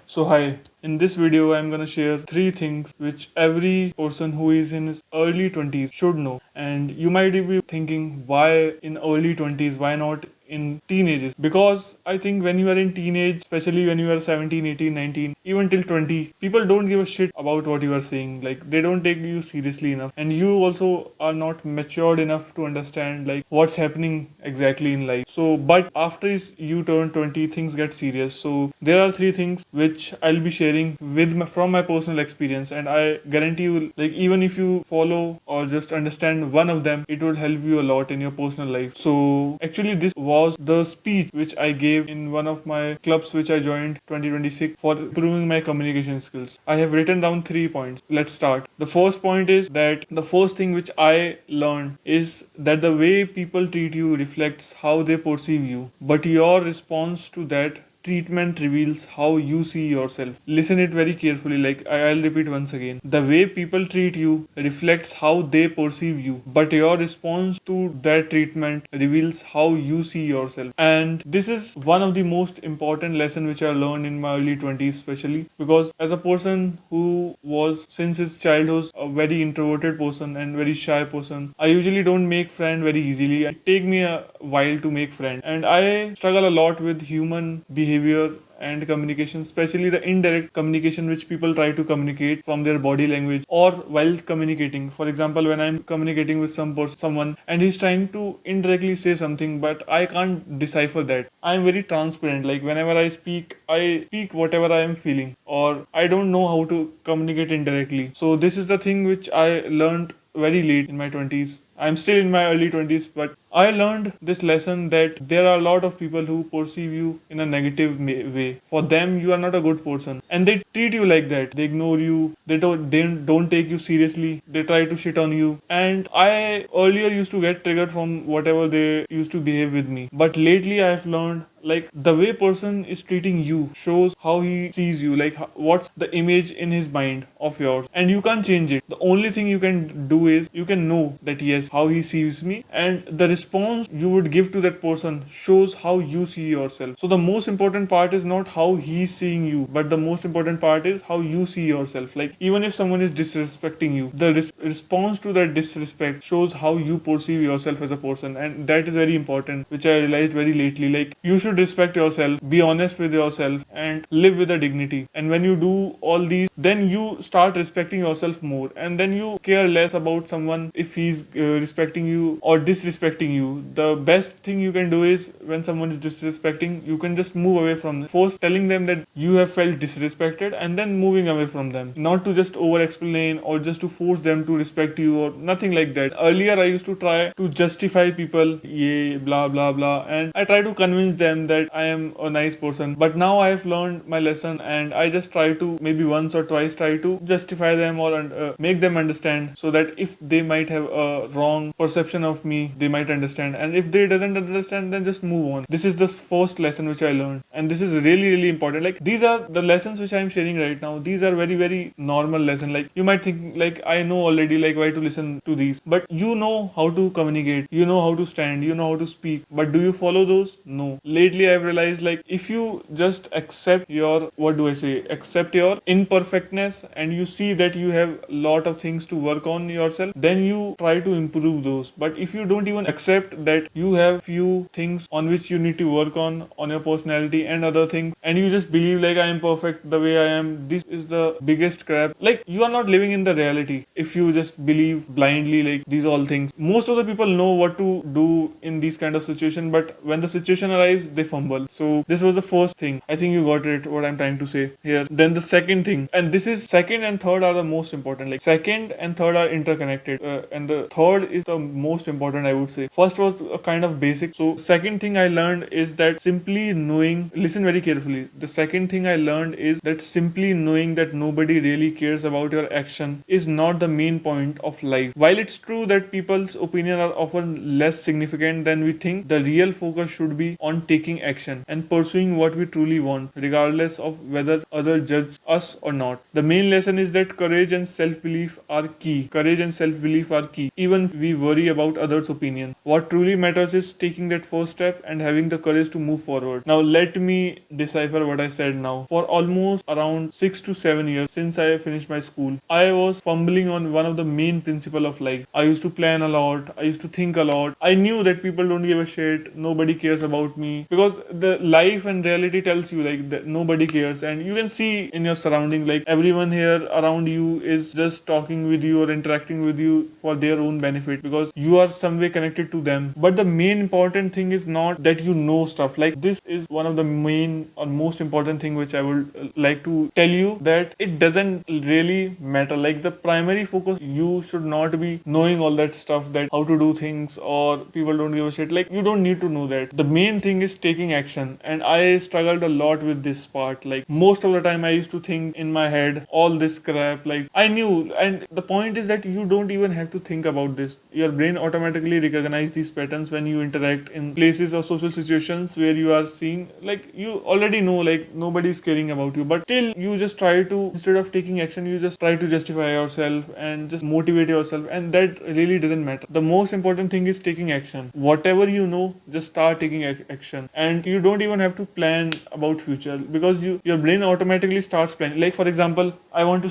So hi, in this video I'm gonna share 3 things which every person who is in his early 20s should know. And you might be thinking, why in early 20s, why not in teenagers? Because I think when you are in teenage, especially when you are 17, 18, 19, even till 20, people don't give a shit about what you are saying. Like, they don't take you seriously enough, and you also are not matured enough to understand like what's happening exactly in life. So but after you turn 20, things get serious. So there are 3 things which I'll be sharing from my personal experience, and I guarantee you, like, even if you follow or just understand one of them, it will help you a lot in your personal life. So actually this was the speech which I gave in one of my clubs which I joined 2026 for improving my communication skills. I have written down 3 points. Let's start. The first point is that the first thing which I learned is that the way people treat you reflects how they perceive you, but your response to that treatment reveals how you see yourself. Listen it very carefully, like I'll repeat once again. The way people treat you reflects how they perceive you, but your response to that treatment reveals how you see yourself. And this is one of the most important lesson which I learned in my early 20s, especially because as a person who was since his childhood a very introverted person and very shy person, I usually don't make friend very easily. It take me a while to make friend, and I struggle a lot with human behavior and communication, especially the indirect communication which people try to communicate from their body language or while communicating. For example, when I'm communicating with someone and he's trying to indirectly say something, but I can't decipher that. I'm very transparent. Like, whenever I speak whatever I am feeling, or I don't know how to communicate indirectly. So this is the thing which I learned very late in my 20s. I'm still in my early 20s, but I learned this lesson that there are a lot of people who perceive you in a negative way. For them, you are not a good person, and they treat you like that. They ignore you. They don't take you seriously. They try to shit on you. And I earlier used to get triggered from whatever they used to behave with me. But lately, I have learned, like, the way person is treating you shows how he sees you, like what's the image in his mind of yours, and you can't change it. The only thing you can do is you can know that yes, how he sees me, and the response you would give to that person shows how you see yourself. So the most important part is not how he's seeing you, but the most important part is how you see yourself. Like, even if someone is disrespecting you, the response to that disrespect shows how you perceive yourself as a person, and that is very important, which I realized very lately. Like, you should respect yourself, be honest with yourself, and live with a dignity. And when you do all these, then you start respecting yourself more, and then you care less about someone if he's respecting you or disrespecting you. The best thing you can do is, when someone is disrespecting, you can just move away from them. First telling them that you have felt disrespected, and then moving away from them. Not to just over explain or just to force them to respect you or nothing like that. Earlier I used to try to justify people, yeah, blah blah blah, and I try to convince them that I am a nice person. But now I have learned my lesson, and I just try to maybe once or twice try to justify them or make them understand, so that if they might have a wrong perception of me, they might understand, and if they doesn't understand, then just move on. This is the first lesson which I learned, and this is really really important. Like, these are the lessons which I am sharing right now. These are very very normal lesson. Like, you might think like, I know already, like, why to listen to these, but you know how to communicate, you know how to stand, you know how to speak, but do you follow those? No. Lately I've realized, like, if you just accept your, what do I say, accept your imperfectness, and you see that you have a lot of things to work on yourself, then you try to improve those. But if you don't even accept that you have few things on which you need to work on your personality and other things, and you just believe like, I am perfect the way I am, this is the biggest crap. Like, you are not living in the reality if you just believe blindly like these all things. Most of the people know what to do in these kind of situation, but when the situation arrives, they fumble. So this was the first thing. I think you got it, what I'm trying to say here. Then the second thing, and this is second and third are the most important. Like, second and third are interconnected, and the third is the most important, I would say. First was a kind of basic. So second thing I learned is that simply knowing, listen very carefully, the second thing I learned is that simply knowing that nobody really cares about your action is not the main point of life. While it's true that people's opinion are often less significant than we think, the real focus should be on taking action and pursuing what we truly want, regardless of whether others judge us or not. The main lesson is that courage and self-belief are key. Courage and self-belief are key. Even if we worry about others' opinion. What truly matters is taking that first step and having the courage to move forward. Now, let me decipher what I said now. For almost around 6 to 7 years since I finished my school, I was fumbling on one of the main principle of life. I used to plan a lot. I used to think a lot. I knew that people don't give a shit. Nobody cares about me, because the life and reality tells you like that nobody cares, and you can see in your surrounding like everyone here around you is just talking with you or interacting with you for their own benefit, because you are some way connected to them. But the main important thing is not that you know stuff. Like, this is one of the main or most important thing which I would like to tell you, that it doesn't really matter. Like, the primary focus, you should not be knowing all that stuff, that how to do things or people don't give a shit. Like, you don't need to know that. The main thing is taking action, and I struggled a lot with this part. Like, most of the time I used to think in my head all this crap. Like, I knew, and the point is that you don't even have to think about this. Your brain automatically recognizes these patterns when you interact in places or social situations where you are seeing, like, you already know like nobody is caring about you, but still you just try to, instead of taking action, you just try to justify yourself and just motivate yourself, and that really doesn't matter. The most important thing is taking action. Whatever you know, just start taking action, and you don't even have to plan about future, because your brain automatically starts planning. Like, for example, I wanted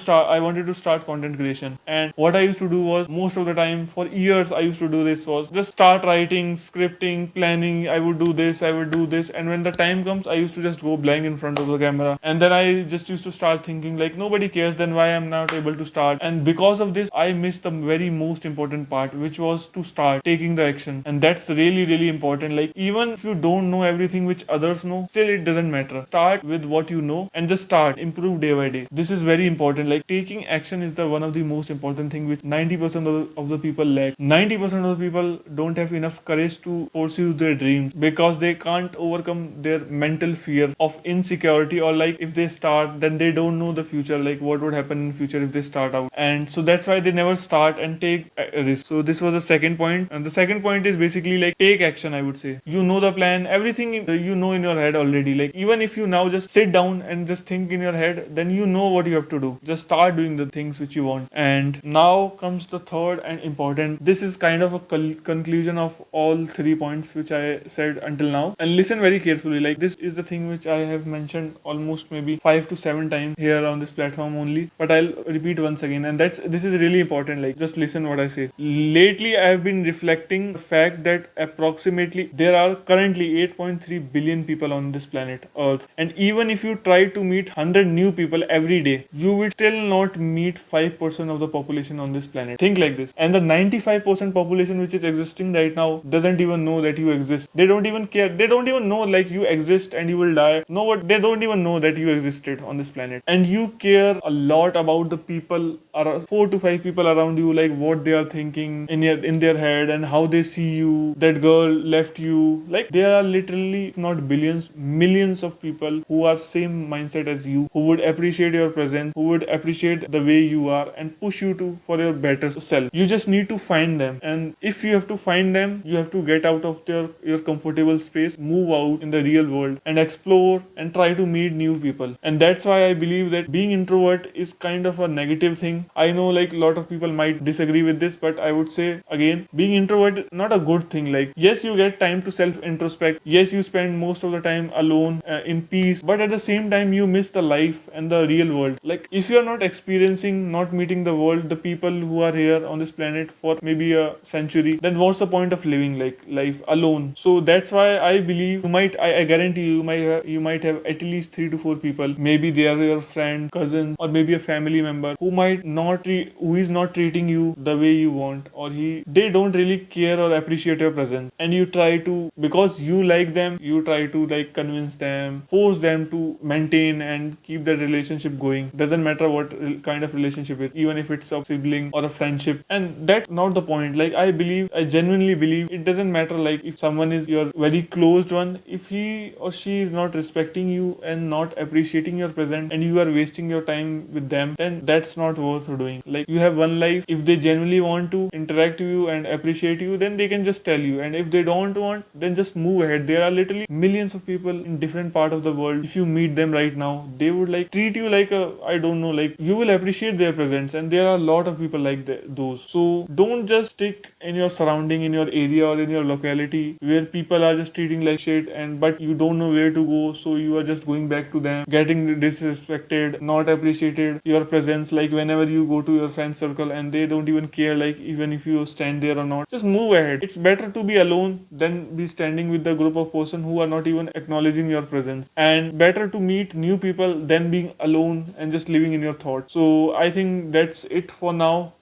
to start content creation, and what I used to do was, most of the time for years I used to do this, was just start writing, scripting, planning. I would do this, I would do this, and when the time comes, I used to just go blank in front of the camera, and then I just used to start thinking like nobody cares, then why I'm not able to start. And because of this, I missed the very most important part, which was to start taking the action. And that's really, really important. Like, even if you don't know everything which others know, still it doesn't matter. Start with what you know and just start, improve day by day. This is very important. Like, taking action is the one of the most important thing which 90% of the people lack. 90% of the people don't have enough courage to pursue their dreams, because they can't overcome their mental fear of insecurity, or like, if they start, then they don't know the future, like what would happen in future if they start out. And so that's why they never start and take a risk. So this was the second point, and the second point is basically like, take action. I would say, you know the plan, everything you know in your head already. Like, even if you now just sit down and just think in your head, then you know what you have to do. Just start doing the things which you want. And now comes the third and important, this is kind of a conclusion of all 3 points which I said until now, and listen very carefully. Like, this is the thing which I have mentioned almost maybe 5 to 7 times here on this platform only, but I'll repeat once again, and this is really important. Like, just listen what I say. Lately I have been reflecting the fact that approximately there are currently 8.3 billion people on this planet Earth, and even if you try to meet 100 new people every day, you will still not meet 5% of the population on this planet. Think like this. And the 95% population which is existing right now doesn't even know that you exist. They don't even care. They don't even know like you exist and you will die. No, what, they don't even know that you existed on this planet. And you care a lot about the people, 4 to 5 people around you, like what they are thinking in their head and how they see you. That girl left you. Like, there are literally, if not billions, millions of people who are same mindset as you, who would appreciate your presence, who would appreciate the way you are and push you to for your better self. You just need to find them, and if you have to find them, you have to get out of your comfortable space, move out in the real world and explore and try to meet new people. And that's why I believe that being introvert is kind of a negative thing. I know like a lot of people might disagree with this, but I would say again, being introvert not a good thing. Like, yes, you get time to self introspect, yes, you spend most of the time alone in peace, but at the same time you miss the life and the real world. Like, if you are not experiencing, not meeting the world, the people who are here on this planet for maybe a century, then what's the point of living like life alone? So that's why I believe I guarantee you might have at least 3 to 4 people, maybe they are your friend, cousin, or maybe a family member who might not who is not treating you the way you want, or they don't really care or appreciate your presence, and you try to, because you like them, you try to like convince them, force them to maintain and keep that relationship going. Doesn't matter what kind of relationship it, even if it's a sibling or a friendship. And that's not the point. Like, I genuinely believe it doesn't matter. Like, if someone is your very closed one, if he or she is not respecting you and not appreciating your presence, and you are wasting your time with them, then that's not worth doing. Like, you have one life. If they genuinely want to interact with you and appreciate you, then they can just tell you, and if they don't want, then just move ahead. There are literally millions of people in different part of the world. If you meet them right now, they would like treat you like a, I don't know, like you will appreciate their presence, and there are a lot of people like those. So don't just stick in your surrounding, in your area or in your locality where people are just treating like shit, and but you don't know where to go, so you are just going back to them, getting disrespected, not appreciated your presence, like whenever you go to your friend circle and they don't even care, like even if you stand there or not, just move ahead. It's better to be alone than be standing with the group of person who are not even acknowledging your presence, and better to meet new people than being alone and just living in your thoughts. So I think that's it for now,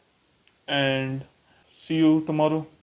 and see you tomorrow.